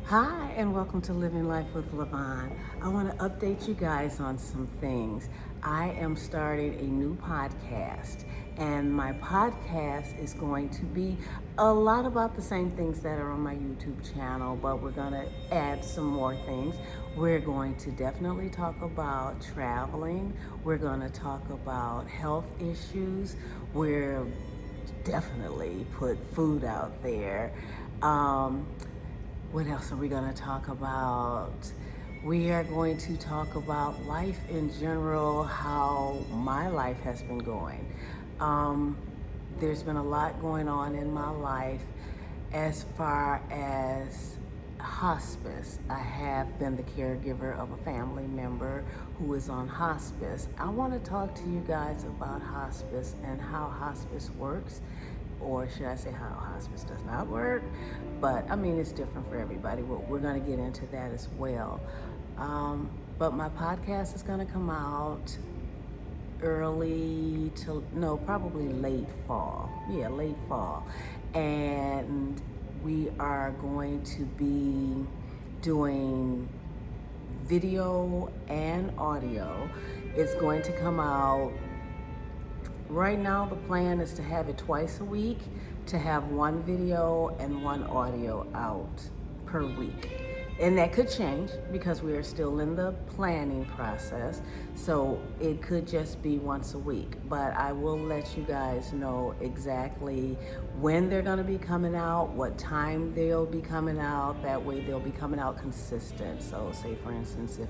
Hi, and welcome to Living Life with Lavonne. I want to update you guys on some things. I am starting a new podcast, and my podcast is going to be a lot about the same things that are on my YouTube channel, but we're going to add some more things. We're going to definitely talk about traveling. We're going to talk about health issues. We're definitely put food out there. What else are we going to talk about? We are going to talk about life in general, how my life has been going. There's been a lot going on in my life as far as hospice. I have been the caregiver of a family member who is on hospice. I want to talk to you guys about hospice and how hospice works, or should I say how hospice does not work, but I mean it's different for everybody. We're going to get into that as well. But my podcast is going to come out probably late fall. Yeah, late fall. And we are going to be doing video and audio. It's going to come out. Right now, the plan is to have it twice a week, to have one video and one audio out per week. And that could change because we are still in the planning process. So it could just be once a week. But I will let you guys know exactly when they're going to be coming out, what time they'll be coming out. That way they'll be coming out consistent. So say, for instance, if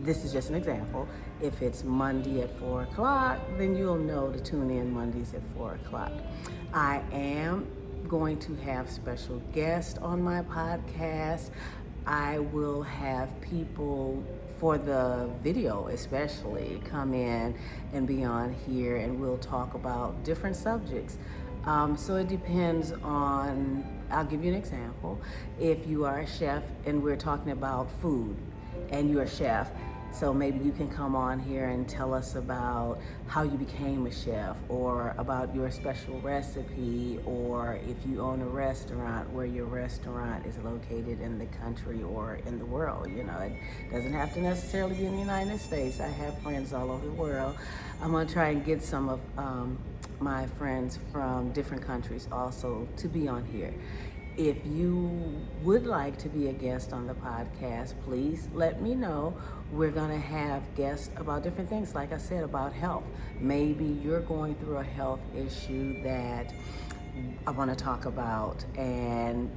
this is just an example, if it's Monday at 4 o'clock, then you'll know to tune in Mondays at 4 o'clock. I am going to have special guests on my podcast. I will have people for the video especially come in and be on here, and we'll talk about different subjects. So it depends on, I'll give you an example. If you are a chef and we're talking about food and you're a chef, so maybe you can come on here and tell us about how you became a chef, or about your special recipe, or if you own a restaurant, where your restaurant is located in the country or in the world. You know, it doesn't have to necessarily be in the United States. I have friends all over the world. I'm gonna try and get some of my friends from different countries also to be on here. If you would like to be a guest on the podcast, please let me know. We're going to have guests about different things, like I said, about health. Maybe you're going through a health issue that I want to talk about, and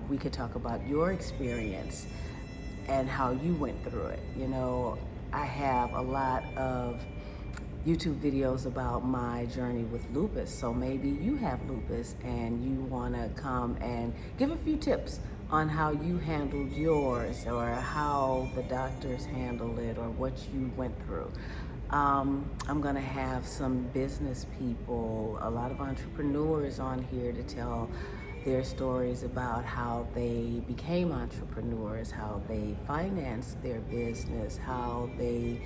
we could talk about your experience and how you went through it. You know, I have a lot of YouTube videos about my journey with lupus. So maybe you have lupus and you want to come and give a few tips on how you handled yours, or how the doctors handled it, or what you went through. I'm going to have some business people, a lot of entrepreneurs on here to tell their stories about how they became entrepreneurs, how they financed their business, how they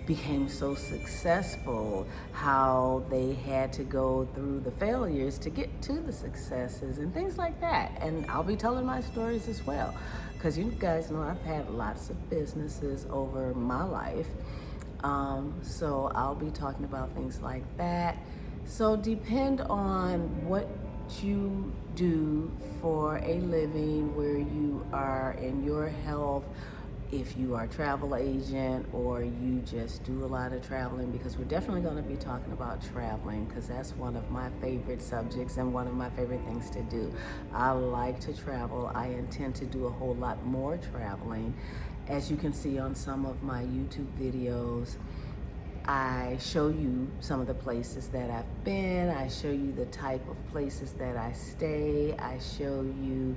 became so successful, how they had to go through the failures to get to the successes, and things like that. And I'll be telling my stories as well, because you guys know I've had lots of businesses over my life. So I'll be talking about things like that. So depend on what you do for a living, where you are in your health, if you are a travel agent or you just do a lot of traveling, because we're definitely going to be talking about traveling, because that's one of my favorite subjects and one of my favorite things to do. I like to travel. I intend to do a whole lot more traveling. As you can see on some of my YouTube videos, I show you some of the places that I've been. I show you the type of places that I stay. I show you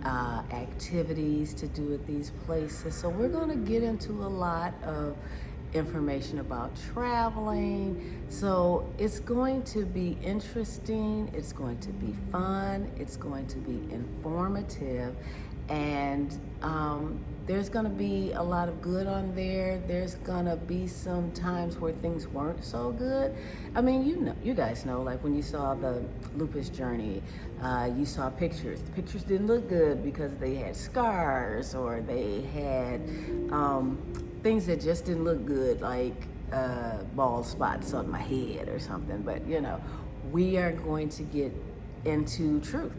activities to do at these places. So we're going to get into a lot of information about traveling. So it's going to be interesting. It's going to be fun. It's going to be informative. And there's going to be a lot of good on there. There's going to be some times where things weren't so good. I mean, you guys know, like when you saw the lupus journey, you saw pictures. The pictures didn't look good because they had scars, or they had things that just didn't look good, like bald spots on my head or something. But we are going to get into truth,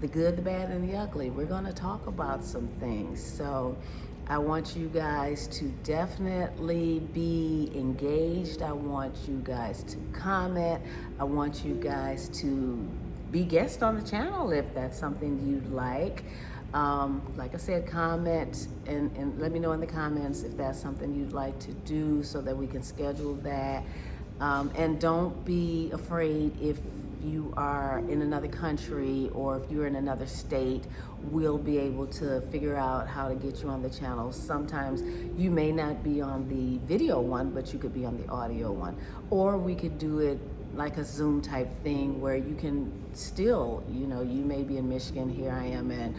the good, the bad, and the ugly. We're going to talk about some things. So I want you guys to definitely be engaged. I want you guys to comment. I want you guys to be guests on the channel if that's something you'd like. Like I said, comment and let me know in the comments if that's something you'd like to do so that we can schedule that. And don't be afraid if you are in another country or if you're in another state. We'll be able to figure out how to get you on the channel. Sometimes you may not be on the video one, but you could be on the audio one. Or we could do it like a Zoom type thing where you can still, you may be in Michigan, here I am in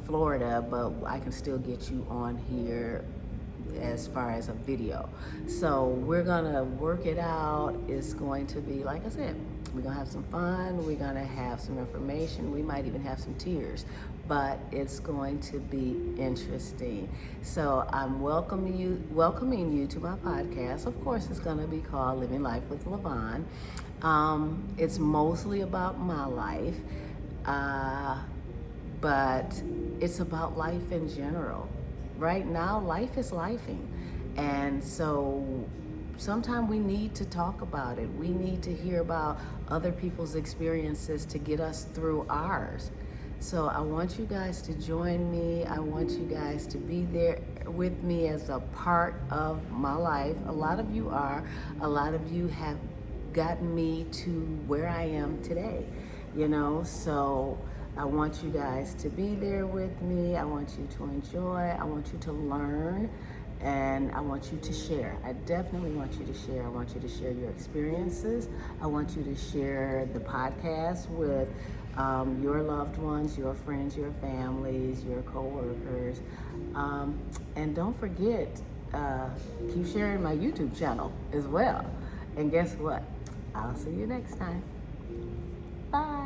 Florida, but I can still get you on here as far as a video. So we're gonna work it out. It's going to be, like I said, we're gonna have some fun, we're gonna have some information, we might even have some tears, but it's going to be interesting. So I'm welcoming you to my podcast. Of course, it's gonna be called Living Life with Lavonne. It's mostly about my life, but it's about life in general. Right now, life is lifing. And so sometimes we need to talk about it. We need to hear about other people's experiences to get us through ours. So I want you guys to join me. I want you guys to be there with me as a part of my life. A lot of you are. A lot of you have gotten me to where I am today, so I want you guys to be there with me. I want you to enjoy. I want you to learn. And I want you to share. I definitely want you to share. I want you to share your experiences. I want you to share the podcast with your loved ones, your friends, your families, your coworkers. And don't forget, keep sharing my YouTube channel as well. And guess what? I'll see you next time. Bye.